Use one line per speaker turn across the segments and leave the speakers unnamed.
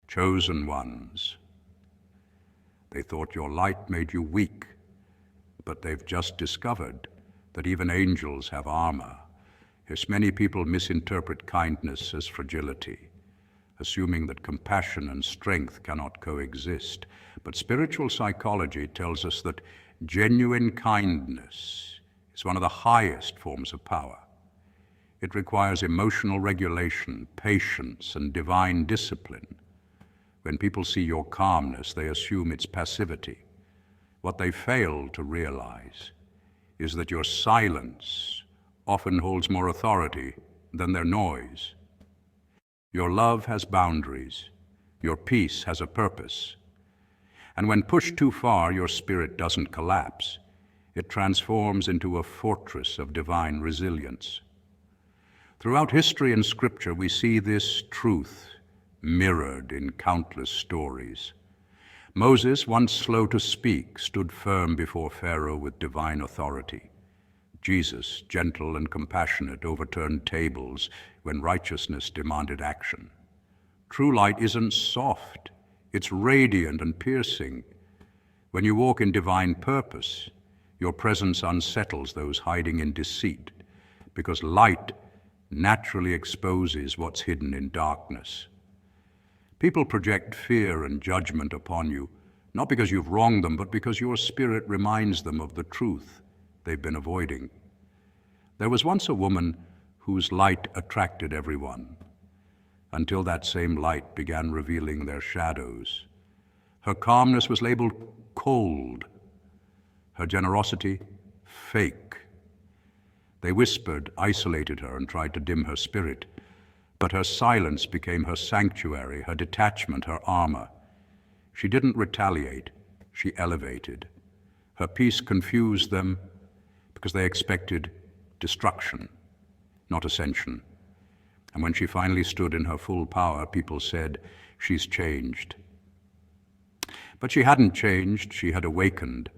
chosen ones. They thought your light made you weak, but they've just discovered that even angels have armor. Yes, many people misinterpret kindness as fragility, assuming that compassion and strength cannot coexist. But spiritual psychology tells us that genuine kindness is one of the highest forms of power. It requires emotional regulation, patience, and divine discipline. When people see your calmness, they assume it's passivity. What they fail to realize is that your silence often holds more authority than their noise. Your love has boundaries. Your peace has a purpose. And when pushed too far, your spirit doesn't collapse. It transforms into a fortress of divine resilience. Throughout history and scripture, we see this truth mirrored in countless stories. Moses, once slow to speak, stood firm before Pharaoh with divine authority. Jesus, gentle and compassionate, overturned tables when righteousness demanded action. True light isn't soft, it's radiant and piercing. When you walk in divine purpose, your presence unsettles those hiding in deceit, because light naturally exposes what's hidden in darkness. People project fear and judgment upon you, not because you've wronged them, but because your spirit reminds them of the truth they've been avoiding. There was once a woman whose light attracted everyone, until that same light began revealing their shadows. Her calmness was labeled cold, her generosity fake. They whispered, isolated her, and tried to dim her spirit. But her silence became her sanctuary, her detachment, her armor. She didn't retaliate, she elevated. Her peace confused them because they expected destruction, not ascension. And when she finally stood in her full power, people said, "She's changed." But she hadn't changed, she had awakened.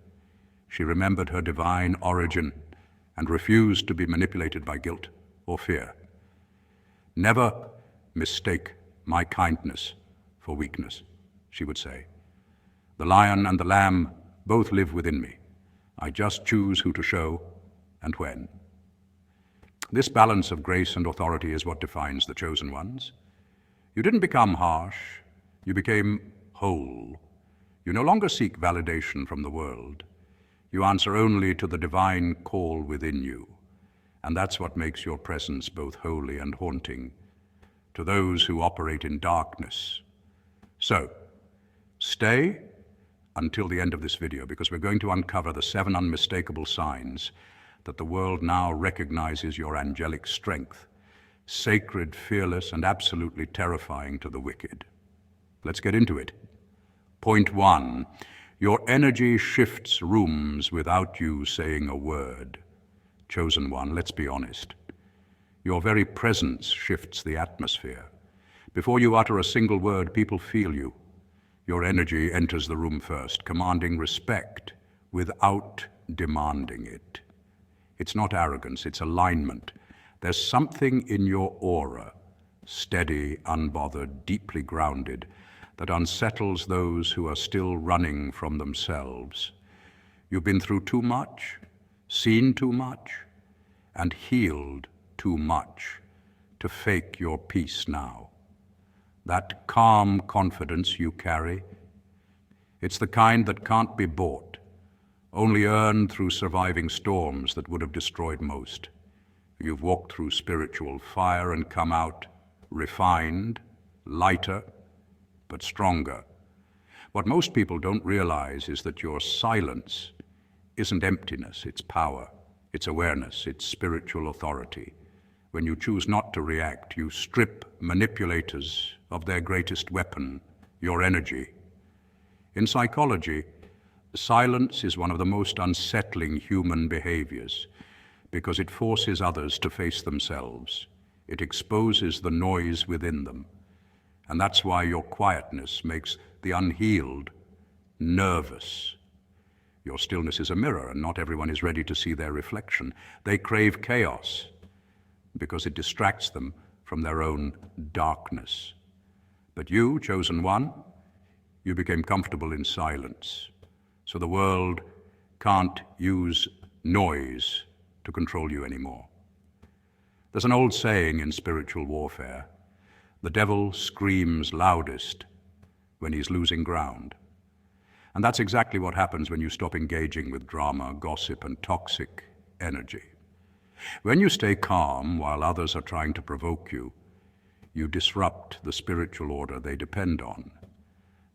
She remembered her divine origin and refused to be manipulated by guilt or fear. "Never mistake my kindness for weakness," she would say. "The lion and the lamb both live within me. I just choose who to show and when." This balance of grace and authority is what defines the chosen ones. You didn't become harsh, you became whole. You no longer seek validation from the world. You answer only to the divine call within you. And that's what makes your presence both holy and haunting to those who operate in darkness. So, stay until the end of this video, because we're going to uncover the 7 unmistakable signs that the world now recognizes your angelic strength, sacred, fearless, and absolutely terrifying to the wicked. Let's get into it. Point 1, your energy shifts rooms without you saying a word. Chosen one, let's be honest. Your very presence shifts the atmosphere. Before you utter a single word, people feel you. Your energy enters the room first, commanding respect without demanding it. It's not arrogance, it's alignment. There's something in your aura, steady, unbothered, deeply grounded, that unsettles those who are still running from themselves. You've been through too much, seen too much, and healed too much to fake your peace now. That calm confidence you carry, it's the kind that can't be bought, only earned through surviving storms that would have destroyed most. You've walked through spiritual fire and come out refined, lighter, but stronger. What most people don't realize is that your silence isn't emptiness, it's power, it's awareness, it's spiritual authority. When you choose not to react, you strip manipulators of their greatest weapon, your energy. In psychology, silence is one of the most unsettling human behaviors because it forces others to face themselves. It exposes the noise within them. And that's why your quietness makes the unhealed nervous. Your stillness is a mirror, and not everyone is ready to see their reflection. They crave chaos because it distracts them from their own darkness. But you, chosen one, you became comfortable in silence. So the world can't use noise to control you anymore. There's an old saying in spiritual warfare: the devil screams loudest when he's losing ground. And that's exactly what happens when you stop engaging with drama, gossip, and toxic energy. When you stay calm while others are trying to provoke you, you disrupt the spiritual order they depend on.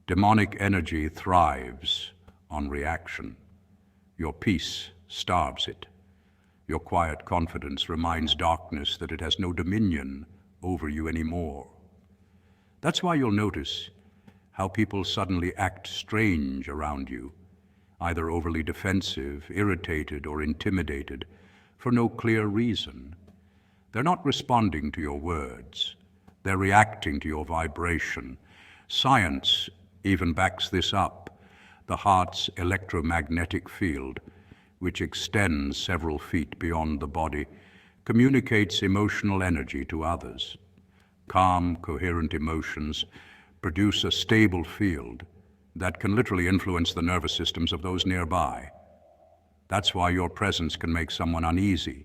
Demonic energy thrives on reaction. Your peace starves it. Your quiet confidence reminds darkness that it has no dominion over you anymore. That's why you'll notice how people suddenly act strange around you, either overly defensive, irritated, or intimidated, for no clear reason. They're not responding to your words. They're reacting to your vibration. Science even backs this up. The heart's electromagnetic field, which extends several feet beyond the body, communicates emotional energy to others. Calm, coherent emotions produce a stable field that can literally influence the nervous systems of those nearby. That's why your presence can make someone uneasy.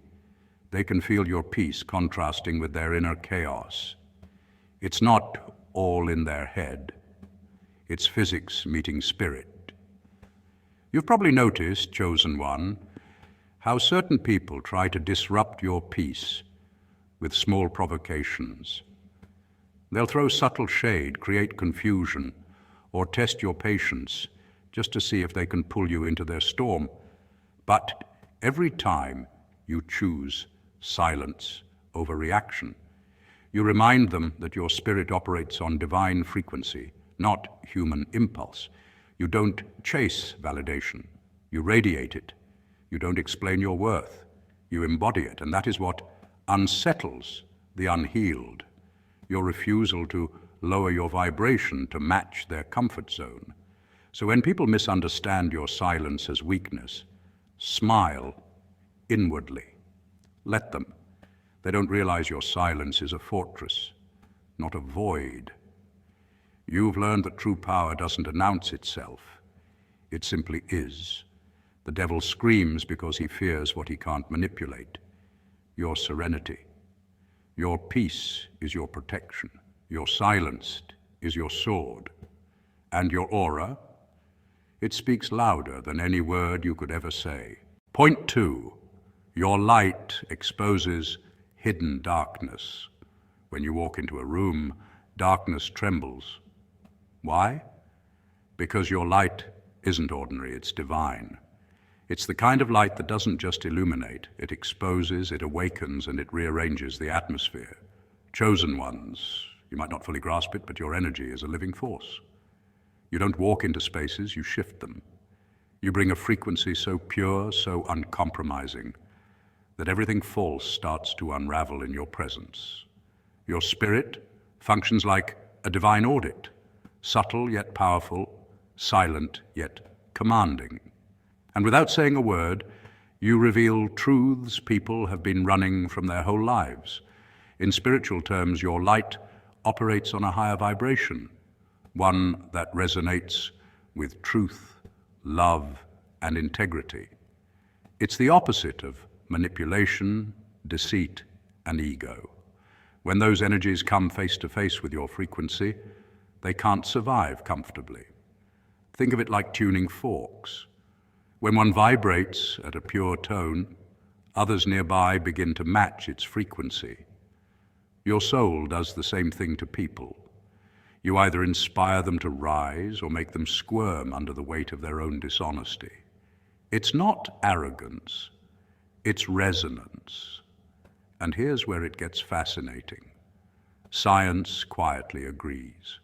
They can feel your peace contrasting with their inner chaos. It's not all in their head. It's physics meeting spirit. You've probably noticed, chosen one, how certain people try to disrupt your peace with small provocations. They'll throw subtle shade, create confusion, or test your patience just to see if they can pull you into their storm. But every time you choose silence over reaction, you remind them that your spirit operates on divine frequency, not human impulse. You don't chase validation. You radiate it. You don't explain your worth. You embody it, and that is what unsettles the unhealed. Your refusal to lower your vibration to match their comfort zone. So when people misunderstand your silence as weakness, smile inwardly. Let them. They don't realize your silence is a fortress, not a void. You've learned that true power doesn't announce itself. It simply is. The devil screams because he fears what he can't manipulate. Your serenity. Your peace is your protection. Your silence is your sword. And your aura, it speaks louder than any word you could ever say. Point 2, your light exposes hidden darkness. When you walk into a room, darkness trembles. Why? Because your light isn't ordinary, it's divine. It's the kind of light that doesn't just illuminate, it exposes, it awakens, and it rearranges the atmosphere. Chosen ones, you might not fully grasp it, but your energy is a living force. You don't walk into spaces, you shift them. You bring a frequency so pure, so uncompromising, that everything false starts to unravel in your presence. Your spirit functions like a divine audit, subtle yet powerful, silent yet commanding. And without saying a word, you reveal truths people have been running from their whole lives. In spiritual terms, your light operates on a higher vibration, one that resonates with truth, love, and integrity. It's the opposite of manipulation, deceit, and ego. When those energies come face to face with your frequency, they can't survive comfortably. Think of it like tuning forks. When one vibrates at a pure tone, others nearby begin to match its frequency. Your soul does the same thing to people. You either inspire them to rise or make them squirm under the weight of their own dishonesty. It's not arrogance, it's resonance. And here's where it gets fascinating. Science quietly agrees.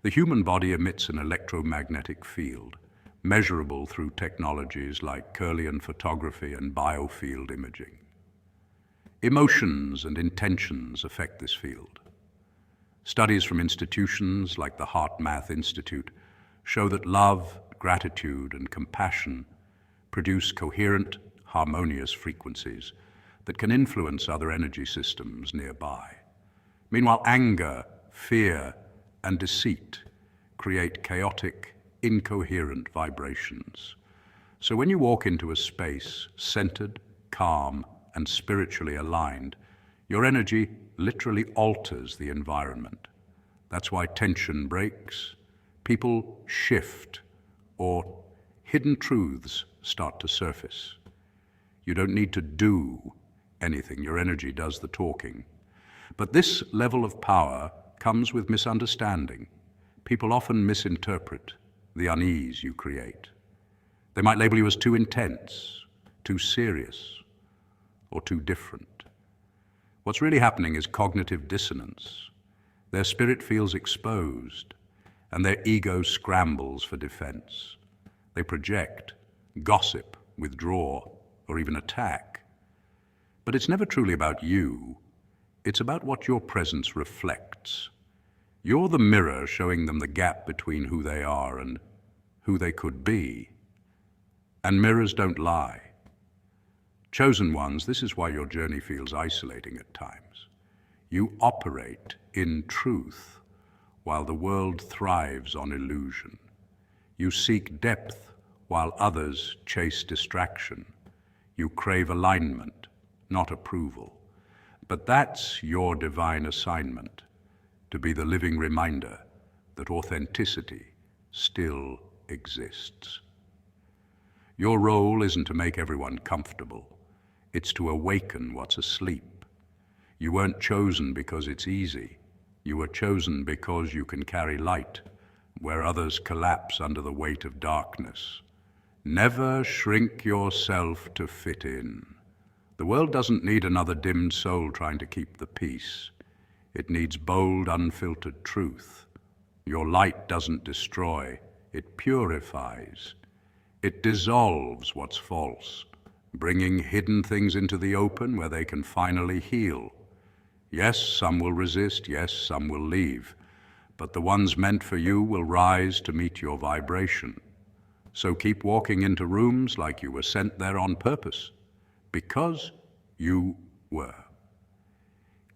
The human body emits an electromagnetic field, measurable through technologies like Kirlian photography and biofield imaging. Emotions and intentions affect this field. Studies from institutions like the HeartMath Institute show that love, gratitude, and compassion produce coherent, harmonious frequencies that can influence other energy systems nearby. Meanwhile, anger, fear, and deceit create chaotic, incoherent vibrations. So when you walk into a space centered, calm, and spiritually aligned, your energy literally alters the environment. That's why tension breaks, people shift, or hidden truths start to surface. You don't need to do anything, your energy does the talking. But this level of power comes with misunderstanding. People often misinterpret the unease you create. They might label you as too intense, too serious, or too different. What's really happening is cognitive dissonance. Their spirit feels exposed, and their ego scrambles for defense. They project, gossip, withdraw, or even attack. But it's never truly about you. It's about what your presence reflects. You're the mirror showing them the gap between who they are and who they could be. And mirrors don't lie. Chosen ones, this is why your journey feels isolating at times. You operate in truth while the world thrives on illusion. You seek depth while others chase distraction. You crave alignment, not approval. But that's your divine assignment, to be the living reminder that authenticity still exists. Your role isn't to make everyone comfortable. It's to awaken what's asleep. You weren't chosen because it's easy. You were chosen because you can carry light where others collapse under the weight of darkness. Never shrink yourself to fit in. The world doesn't need another dimmed soul trying to keep the peace. It needs bold, unfiltered truth. Your light doesn't destroy, it purifies. It dissolves what's false, bringing hidden things into the open where they can finally heal. Yes, some will resist, yes, some will leave, but the ones meant for you will rise to meet your vibration. So keep walking into rooms like you were sent there on purpose, because you were.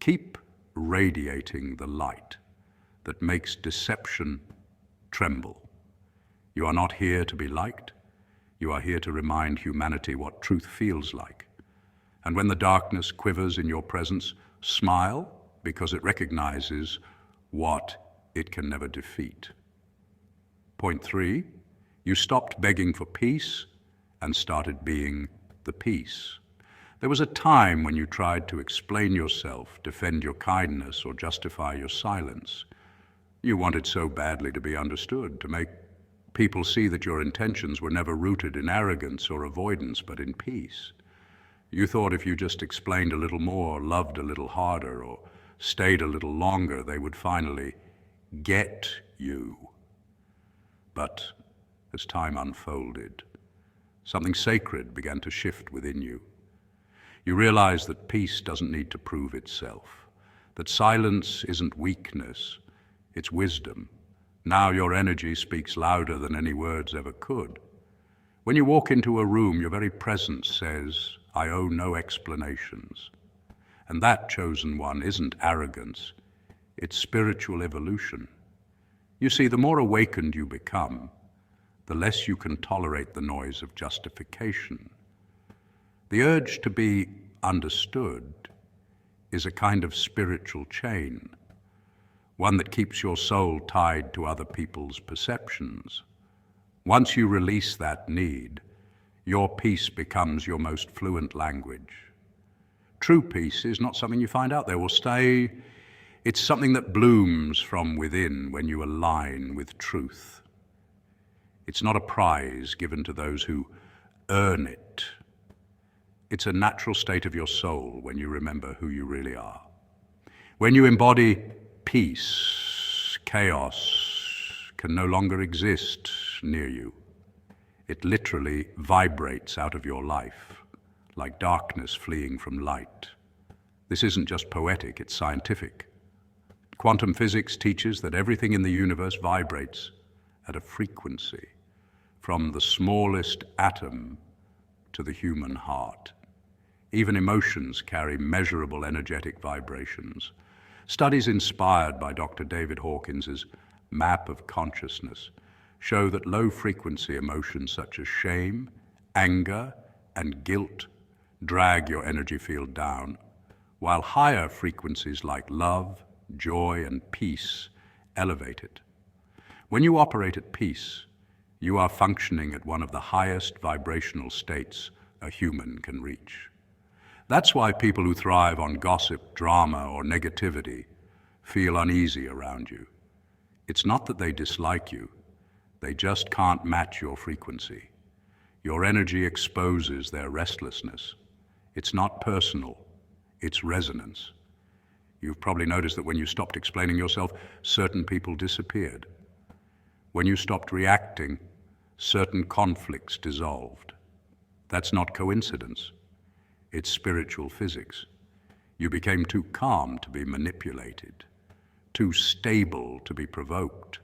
Keep radiating the light that makes deception tremble. You are not here to be liked. You are here to remind humanity what truth feels like. And when the darkness quivers in your presence, smile, because it recognizes what it can never defeat. Point 3, you stopped begging for peace and started being the peace. There was a time when you tried to explain yourself, defend your kindness, or justify your silence. You wanted so badly to be understood, to make people see that your intentions were never rooted in arrogance or avoidance, but in peace. You thought if you just explained a little more, loved a little harder, or stayed a little longer, they would finally get you. But as time unfolded, something sacred began to shift within you. You realized that peace doesn't need to prove itself, that silence isn't weakness, it's wisdom. Now your energy speaks louder than any words ever could. When you walk into a room, your very presence says, I owe no explanations. And that, chosen one, isn't arrogance, it's spiritual evolution. You see, the more awakened you become, the less you can tolerate the noise of justification. The urge to be understood is a kind of spiritual chain, one that keeps your soul tied to other people's perceptions. Once you release that need, your peace becomes your most fluent language. True peace is not something you find out there or stay. It's something that blooms from within when you align with truth. It's not a prize given to those who earn it. It's a natural state of your soul when you remember who you really are. When you embody peace, chaos can no longer exist near you. It literally vibrates out of your life, like darkness fleeing from light. This isn't just poetic, it's scientific. Quantum physics teaches that everything in the universe vibrates at a frequency, from the smallest atom to the human heart. Even emotions carry measurable energetic vibrations. Studies inspired by Dr. David Hawkins's map of consciousness show that low-frequency emotions such as shame, anger, and guilt drag your energy field down, while higher frequencies like love, joy, and peace elevate it. When you operate at peace, you are functioning at one of the highest vibrational states a human can reach. That's why people who thrive on gossip, drama, or negativity feel uneasy around you. It's not that they dislike you, they just can't match your frequency. Your energy exposes their restlessness. It's not personal, it's resonance. You've probably noticed that when you stopped explaining yourself, certain people disappeared. When you stopped reacting, certain conflicts dissolved. That's not coincidence. It's spiritual physics. You became too calm to be manipulated, too stable to be provoked,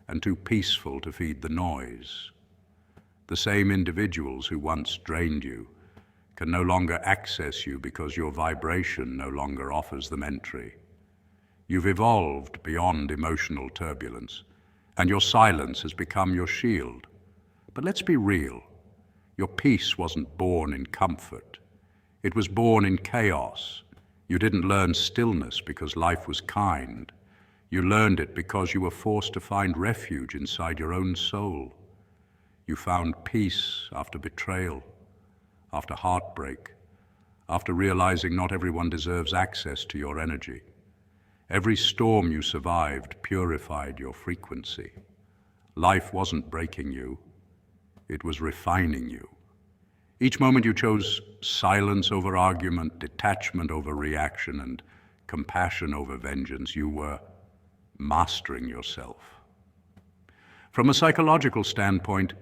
and too peaceful to feed the noise. The same individuals who once drained you can no longer access you because your vibration no longer offers them entry. You've evolved beyond emotional turbulence, and your silence has become your shield. But let's be real. Your peace wasn't born in comfort. It was born in chaos. You didn't learn stillness because life was kind. You learned it because you were forced to find refuge inside your own soul. You found peace after betrayal, after heartbreak, after realizing not everyone deserves access to your energy. Every storm you survived purified your frequency. Life wasn't breaking you, it was refining you. Each moment you chose silence over argument, detachment over reaction, and compassion over vengeance, you were mastering yourself. From a psychological standpoint,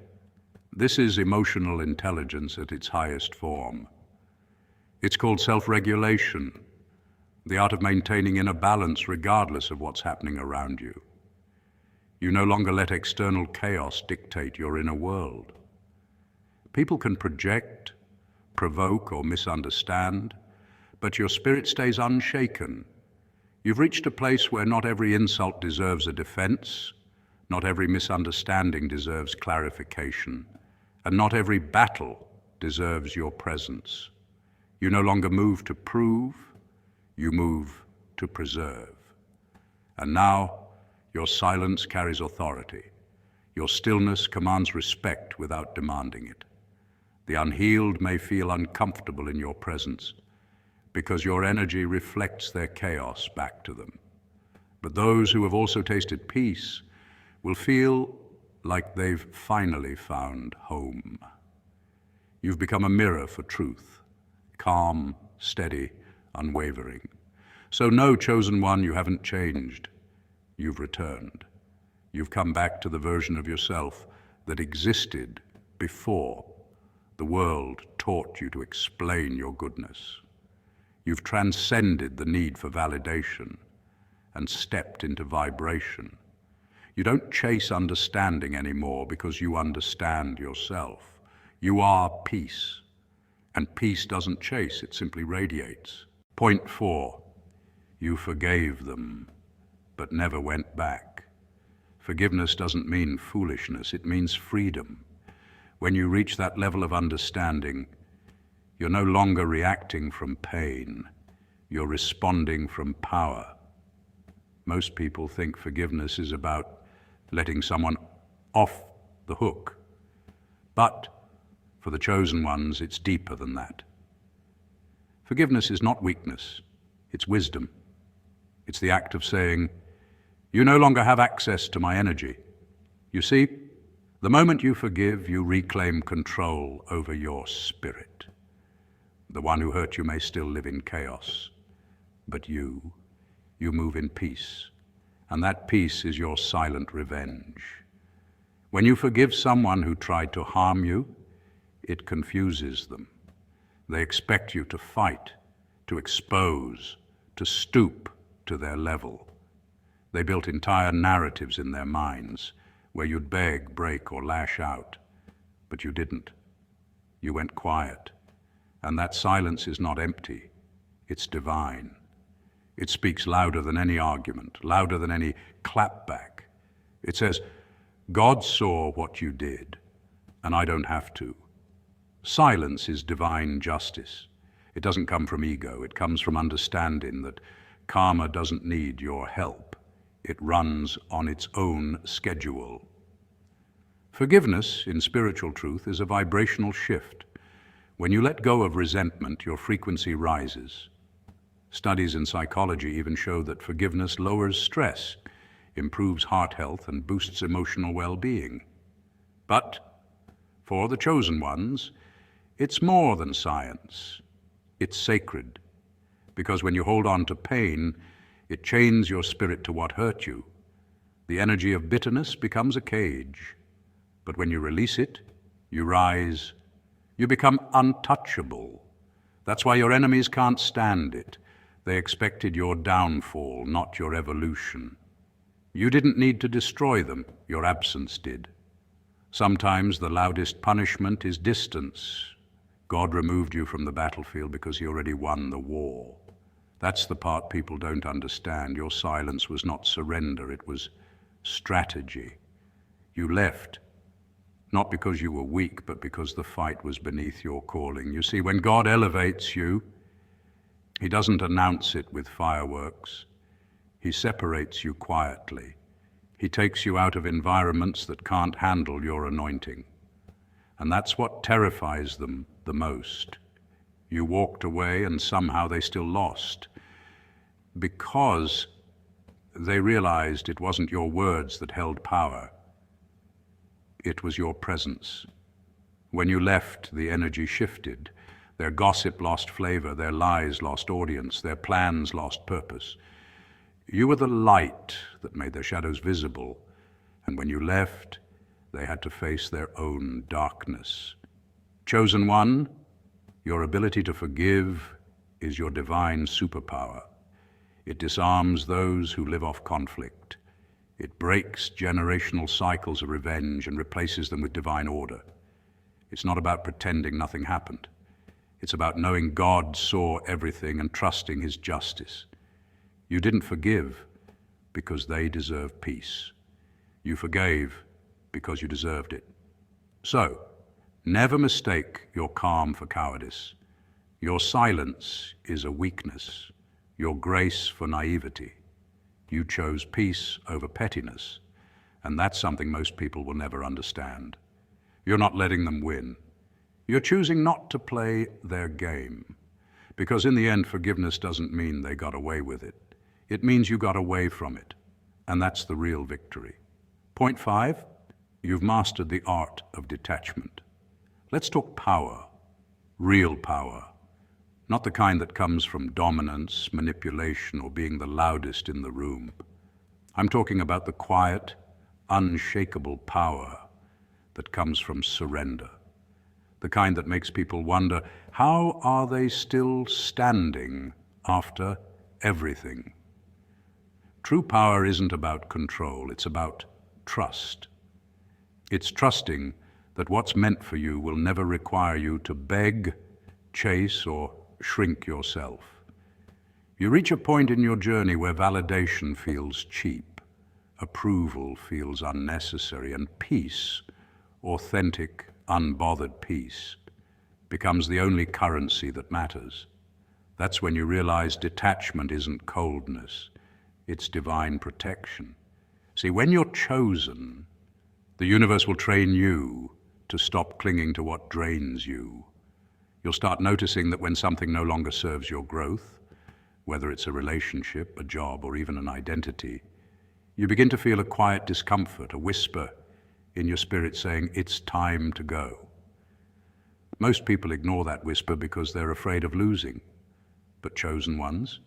this is emotional intelligence at its highest form. It's called self-regulation, the art of maintaining inner balance regardless of what's happening around you. You no longer let external chaos dictate your inner world. People can project, provoke, or misunderstand, but your spirit stays unshaken. You've reached a place where not every insult deserves a defense, not every misunderstanding deserves clarification, and not every battle deserves your presence. You no longer move to prove, you move to preserve. And now, your silence carries authority. Your stillness commands respect without demanding it. The unhealed may feel uncomfortable in your presence because your energy reflects their chaos back to them. But those who have also tasted peace will feel like they've finally found home. You've become a mirror for truth, calm, steady, unwavering. So no, chosen one, you haven't changed. You've returned. You've come back to the version of yourself that existed before the world taught you to explain your goodness. You've transcended the need for validation and stepped into vibration. You don't chase understanding anymore because you understand yourself. You are peace, and peace doesn't chase, it simply radiates. Point 4, you forgave them, but never went back. Forgiveness doesn't mean foolishness, it means freedom. When you reach that level of understanding, you're no longer reacting from pain, you're responding from power. Most people think forgiveness is about letting someone off the hook. But for the chosen ones, it's deeper than that. Forgiveness is not weakness, it's wisdom. It's the act of saying, you no longer have access to my energy. You see, the moment you forgive, you reclaim control over your spirit. The one who hurt you may still live in chaos, but you move in peace, and that peace is your silent revenge. When you forgive someone who tried to harm you, it confuses them. They expect you to fight, to expose, to stoop to their level. They built entire narratives in their minds where you'd beg, break, or lash out, but you didn't. You went quiet, and that silence is not empty, it's divine. It speaks louder than any argument, louder than any clapback. It says, God saw what you did, and I don't have to. Silence is divine justice. It doesn't come from ego. It comes from understanding that karma doesn't need your help. It runs on its own schedule. Forgiveness, in spiritual truth, is a vibrational shift. When you let go of resentment, your frequency rises. Studies in psychology even show that forgiveness lowers stress, improves heart health, and boosts emotional well-being. But for the chosen ones, it's more than science. It's sacred. Because when you hold on to pain, it chains your spirit to what hurt you. The energy of bitterness becomes a cage. But when you release it, you rise. You become untouchable. That's why your enemies can't stand it. They expected your downfall, not your evolution. You didn't need to destroy them. Your absence did. Sometimes the loudest punishment is distance. God removed you from the battlefield because he already won the war. That's the part people don't understand. Your silence was not surrender, it was strategy. You left, not because you were weak, but because the fight was beneath your calling. You see, when God elevates you, he doesn't announce it with fireworks. He separates you quietly. He takes you out of environments that can't handle your anointing. And that's what terrifies them the most. You walked away and somehow they still lost, because they realized it wasn't your words that held power. It was your presence. When you left, the energy shifted. Their gossip lost flavor, their lies lost audience, their plans lost purpose. You were the light that made their shadows visible, and when you left, they had to face their own darkness. Chosen one, your ability to forgive is your divine superpower. It disarms those who live off conflict. It breaks generational cycles of revenge and replaces them with divine order. It's not about pretending nothing happened. It's about knowing God saw everything and trusting his justice. You didn't forgive because they deserve peace. You forgave because you deserved it. So, never mistake your calm for cowardice. Your silence is a weakness, your grace for naivety. You chose peace over pettiness, and that's something most people will never understand. You're not letting them win. You're choosing not to play their game, because in the end, forgiveness doesn't mean they got away with it. It means you got away from it, and that's the real victory. Point 5, you've mastered the art of detachment. Let's talk power, real power, not the kind that comes from dominance, manipulation, or being the loudest in the room. I'm talking about the quiet, unshakable power that comes from surrender, the kind that makes people wonder, how are they still standing after everything? True power isn't about control, it's about trust. It's trusting that what's meant for you will never require you to beg, chase, or shrink yourself. You reach a point in your journey where validation feels cheap, approval feels unnecessary, and peace, authentic, unbothered peace, becomes the only currency that matters. That's when you realize detachment isn't coldness, it's divine protection. See, when you're chosen, the universe will train you to stop clinging to what drains you. You'll start noticing that when something no longer serves your growth, whether it's a relationship, a job, or even an identity, you begin to feel a quiet discomfort, a whisper in your spirit saying, it's time to go. Most people ignore that whisper because they're afraid of losing. But chosen ones,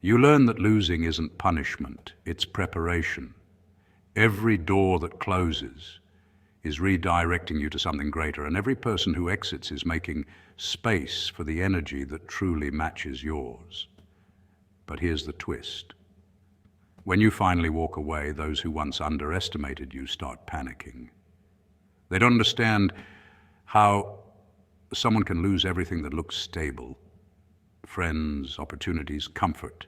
you learn that losing isn't punishment, it's preparation. Every door that closes is redirecting you to something greater, and every person who exits is making space for the energy that truly matches yours. But here's the twist. When you finally walk away, those who once underestimated you start panicking. They don't understand how someone can lose everything that looks stable, friends, opportunities, comfort,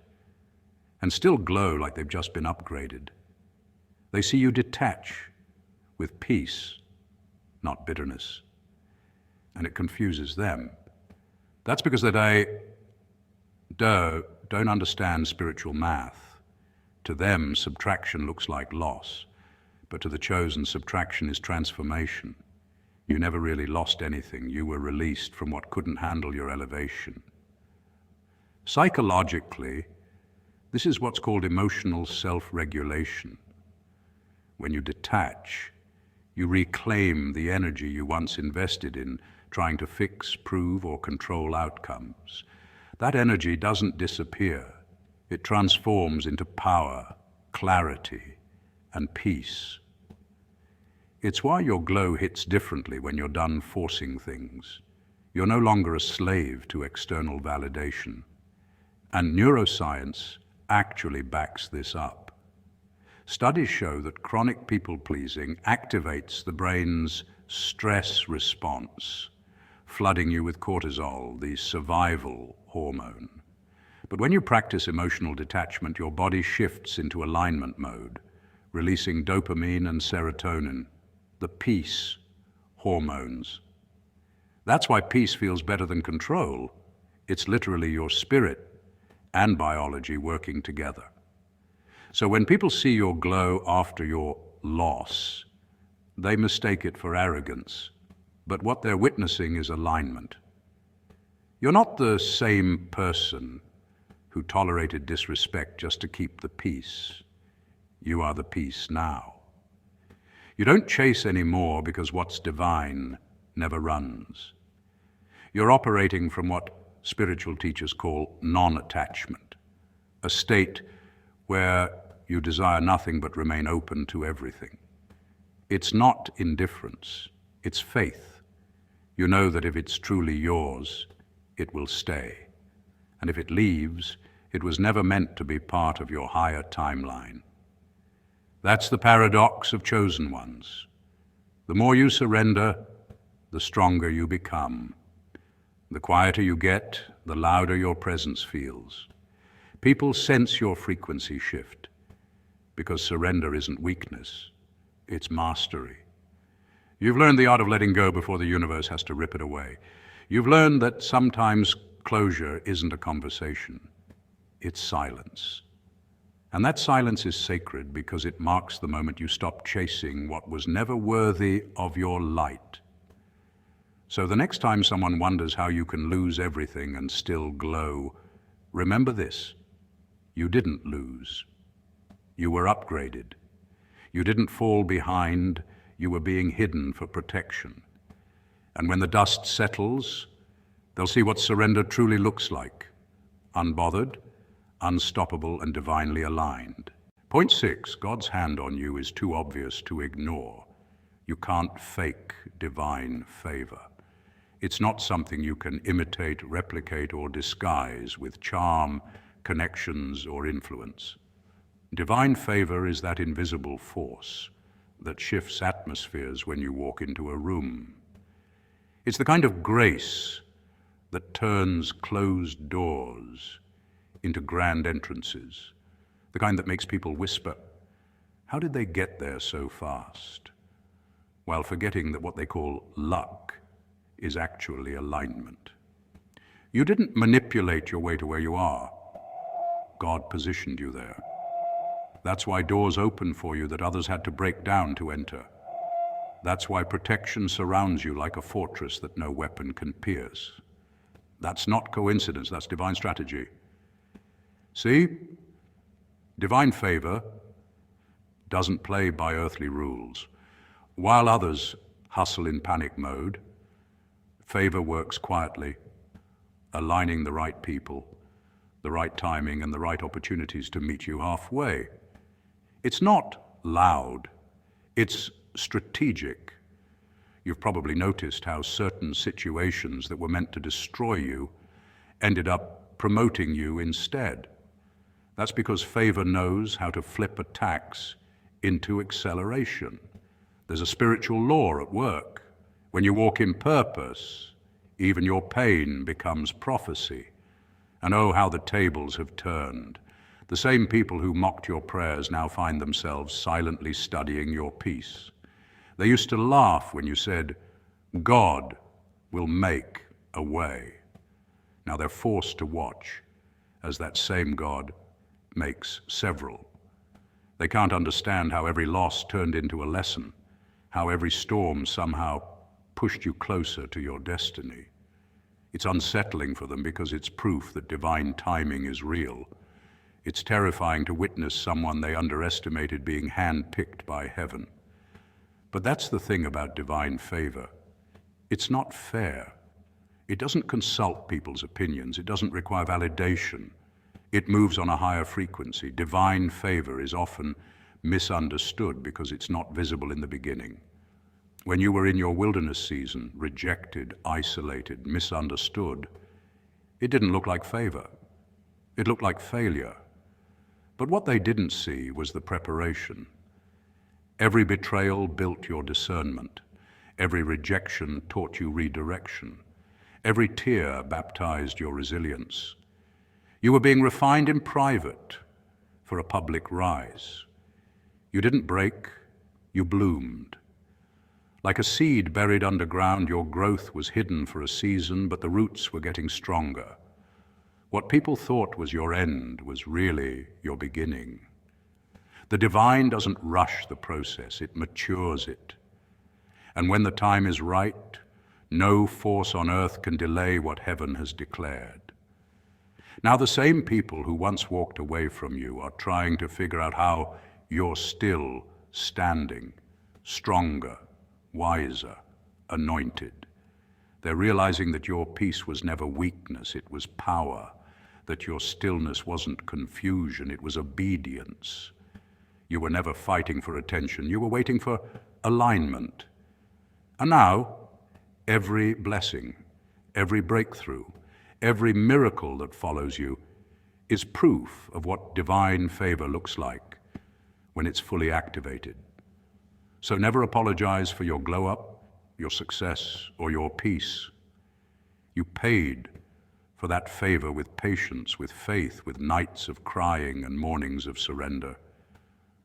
and still glow like they've just been upgraded. They see you detach with peace, not bitterness, and it confuses them. That's because they don't understand spiritual math. To them, subtraction looks like loss, but to the chosen, subtraction is transformation. You never really lost anything. You were released from what couldn't handle your elevation. Psychologically, this is what's called emotional self-regulation. When you detach, you reclaim the energy you once invested in trying to fix, prove, or control outcomes. That energy doesn't disappear. It transforms into power, clarity, and peace. It's why your glow hits differently when you're done forcing things. You're no longer a slave to external validation. And neuroscience actually backs this up. Studies show that chronic people-pleasing activates the brain's stress response, flooding you with cortisol, the survival hormone. But when you practice emotional detachment, your body shifts into alignment mode, releasing dopamine and serotonin, the peace hormones. That's why peace feels better than control. It's literally your spirit and biology working together. So when people see your glow after your loss, they mistake it for arrogance, but what they're witnessing is alignment. You're not the same person who tolerated disrespect just to keep the peace. You are the peace now. You don't chase anymore because what's divine never runs. You're operating from what spiritual teachers call non-attachment, a state where you desire nothing but remain open to everything. It's not indifference, it's faith. You know that if it's truly yours, it will stay. And if it leaves, it was never meant to be part of your higher timeline. That's the paradox of chosen ones. The more you surrender, the stronger you become. The quieter you get, the louder your presence feels. People sense your frequency shift because surrender isn't weakness, it's mastery. You've learned the art of letting go before the universe has to rip it away. You've learned that sometimes closure isn't a conversation, it's silence. And that silence is sacred because it marks the moment you stop chasing what was never worthy of your light. So the next time someone wonders how you can lose everything and still glow, remember this: you didn't lose. You were upgraded. You didn't fall behind, you were being hidden for protection. And when the dust settles, they'll see what surrender truly looks like: unbothered, unstoppable, and divinely aligned. Point 6, God's hand on you is too obvious to ignore. You can't fake divine favor. It's not something you can imitate, replicate, or disguise with charm, connections, or influence. Divine favor is that invisible force that shifts atmospheres when you walk into a room. It's the kind of grace that turns closed doors into grand entrances, the kind that makes people whisper, "How did they get there so fast?" while forgetting that what they call luck is actually alignment. You didn't manipulate your way to where you are. God positioned you there. That's why doors open for you that others had to break down to enter. That's why protection surrounds you like a fortress that no weapon can pierce. That's not coincidence, that's divine strategy. See? Divine favor doesn't play by earthly rules. While others hustle in panic mode, favor works quietly, aligning the right people, the right timing, and the right opportunities to meet you halfway. It's not loud, it's strategic. You've probably noticed how certain situations that were meant to destroy you ended up promoting you instead. That's because favor knows how to flip attacks into acceleration. There's a spiritual law at work. When you walk in purpose, even your pain becomes prophecy. And oh, how the tables have turned. The same people who mocked your prayers now find themselves silently studying your peace. They used to laugh when you said, God will make a way. Now they're forced to watch as that same God makes several. They can't understand how every loss turned into a lesson, how every storm somehow pushed you closer to your destiny. It's unsettling for them because it's proof that divine timing is real. It's terrifying to witness someone they underestimated being handpicked by heaven. But that's the thing about divine favor. It's not fair. It doesn't consult people's opinions. It doesn't require validation. It moves on a higher frequency. Divine favor is often misunderstood because it's not visible in the beginning. When you were in your wilderness season, rejected, isolated, misunderstood, it didn't look like favor. It looked like failure. But what they didn't see was the preparation. Every betrayal built your discernment. Every rejection taught you redirection. Every tear baptized your resilience. You were being refined in private for a public rise. You didn't break, you bloomed. Like a seed buried underground, your growth was hidden for a season, but the roots were getting stronger. What people thought was your end was really your beginning. The divine doesn't rush the process, it matures it. And when the time is right, no force on earth can delay what heaven has declared. Now the same people who once walked away from you are trying to figure out how you're still standing, stronger, wiser, anointed. They're realizing that your peace was never weakness, it was power, that your stillness wasn't confusion, it was obedience. You were never fighting for attention, you were waiting for alignment. And now, every blessing, every breakthrough, every miracle that follows you is proof of what divine favor looks like when it's fully activated. So never apologize for your glow up, your success, or your peace. You paid for that favor with patience, with faith, with nights of crying and mornings of surrender.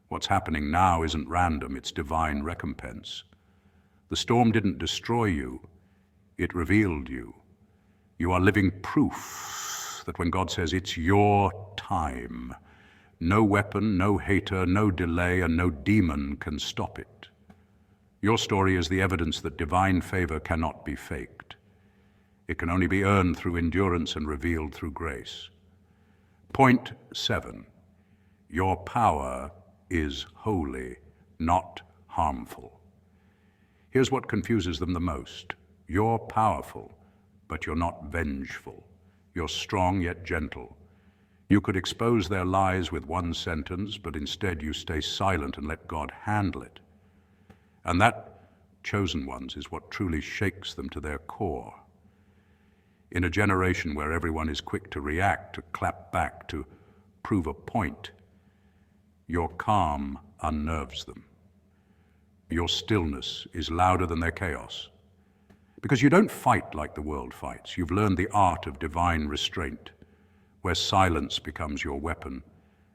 What's happening now isn't random, it's divine recompense. The storm didn't destroy you, it revealed you. You are living proof that when God says it's your time, no weapon, no hater, no delay, and no demon can stop it. Your story is the evidence that divine favor cannot be faked. It can only be earned through endurance and revealed through grace. Point 7. Your power is holy, not harmful. Here's what confuses them the most. You're powerful, but you're not vengeful. You're strong yet gentle. You could expose their lies with one sentence, but instead you stay silent and let God handle it. And that, chosen ones, is what truly shakes them to their core. In a generation where everyone is quick to react, to clap back, to prove a point, your calm unnerves them. Your stillness is louder than their chaos. Because you don't fight like the world fights. You've learned the art of divine restraint, where silence becomes your weapon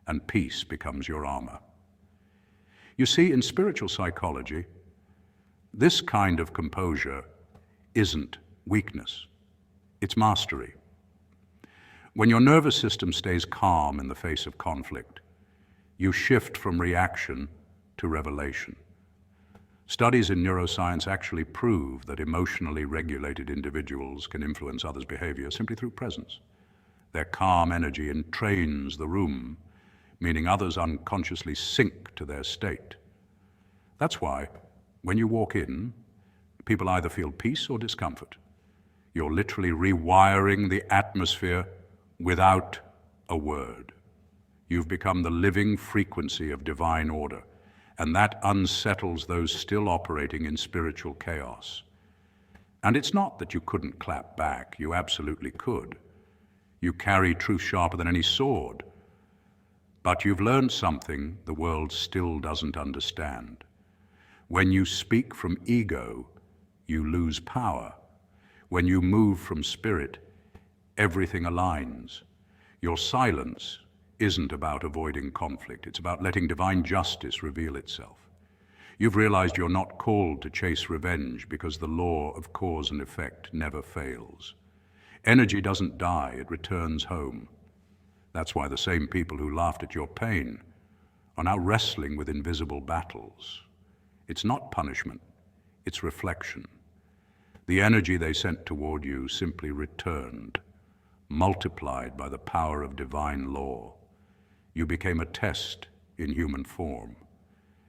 and peace becomes your armor. You see, in spiritual psychology, this kind of composure isn't weakness, it's mastery. When your nervous system stays calm in the face of conflict, you shift from reaction to revelation. Studies in neuroscience actually prove that emotionally regulated individuals can influence others' behavior simply through presence. Their calm energy entrains the room, meaning others unconsciously sink to their state. That's why, when you walk in, people either feel peace or discomfort. You're literally rewiring the atmosphere without a word. You've become the living frequency of divine order, and that unsettles those still operating in spiritual chaos. And it's not that you couldn't clap back, you absolutely could. You carry truth sharper than any sword. But you've learned something the world still doesn't understand. When you speak from ego, you lose power. When you move from spirit, everything aligns. Your silence isn't about avoiding conflict. It's about letting divine justice reveal itself. You've realized you're not called to chase revenge because the law of cause and effect never fails. Energy doesn't die, it returns home. That's why the same people who laughed at your pain are now wrestling with invisible battles. It's not punishment, it's reflection. The energy they sent toward you simply returned, multiplied by the power of divine law. You became a test in human form.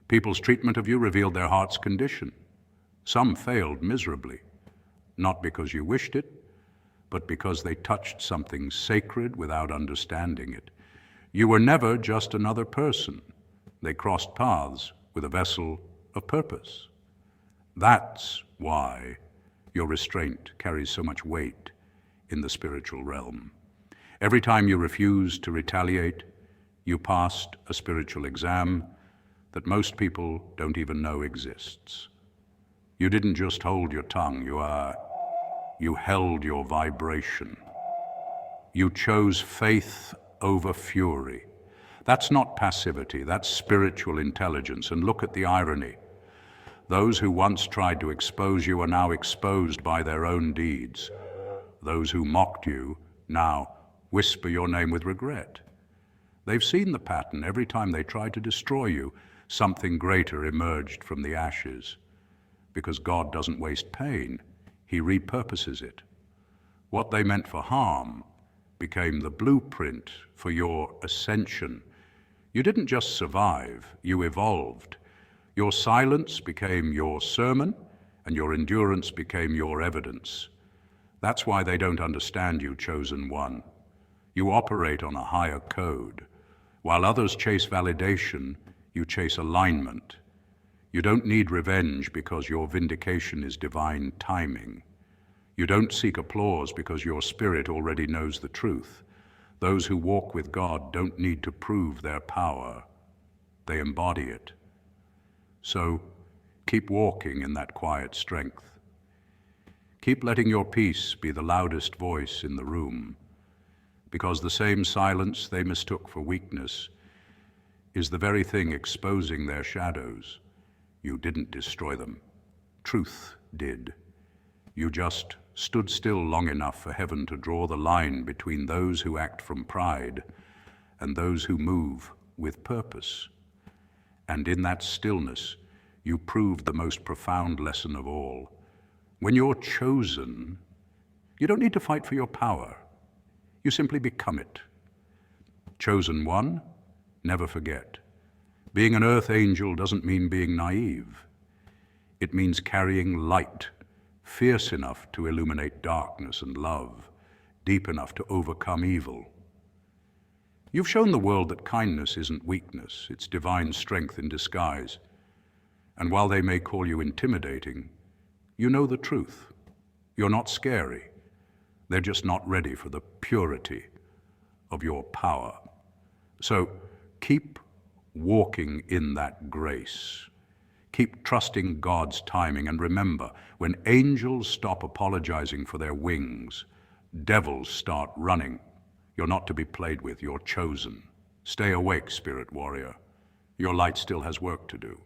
People's treatment of you revealed their heart's condition. Some failed miserably, not because you wished it, but because they touched something sacred without understanding it. You were never just another person. They crossed paths with a vessel of purpose. That's why your restraint carries so much weight in the spiritual realm. Every time you refused to retaliate, you passed a spiritual exam that most people don't even know exists. You didn't just hold your tongue, you held your vibration. You chose faith over fury. That's not passivity, that's spiritual intelligence. And look at the irony. Those who once tried to expose you are now exposed by their own deeds. Those who mocked you now whisper your name with regret. They've seen the pattern. Every time they tried to destroy you, something greater emerged from the ashes. Because God doesn't waste pain, He repurposes it. What they meant for harm became the blueprint for your ascension. You didn't just survive, you evolved. Your silence became your sermon, and your endurance became your evidence. That's why they don't understand you, chosen one. You operate on a higher code. While others chase validation, you chase alignment. You don't need revenge because your vindication is divine timing. You don't seek applause because your spirit already knows the truth. Those who walk with God don't need to prove their power. They embody it. So keep walking in that quiet strength. Keep letting your peace be the loudest voice in the room, because the same silence they mistook for weakness is the very thing exposing their shadows. You didn't destroy them. Truth did. You just stood still long enough for heaven to draw the line between those who act from pride and those who move with purpose. And in that stillness, you proved the most profound lesson of all. When you're chosen, you don't need to fight for your power. You simply become it. Chosen one, never forget. Being an earth angel doesn't mean being naive. It means carrying light, fierce enough to illuminate darkness, and love, deep enough to overcome evil. You've shown the world that kindness isn't weakness, it's divine strength in disguise. And while they may call you intimidating, you know the truth. You're not scary. They're just not ready for the purity of your power. So keep walking in that grace. Keep trusting God's timing, and remember, when angels stop apologizing for their wings, devils start running. You're not to be played with, you're chosen. Stay awake, spirit warrior. Your light still has work to do.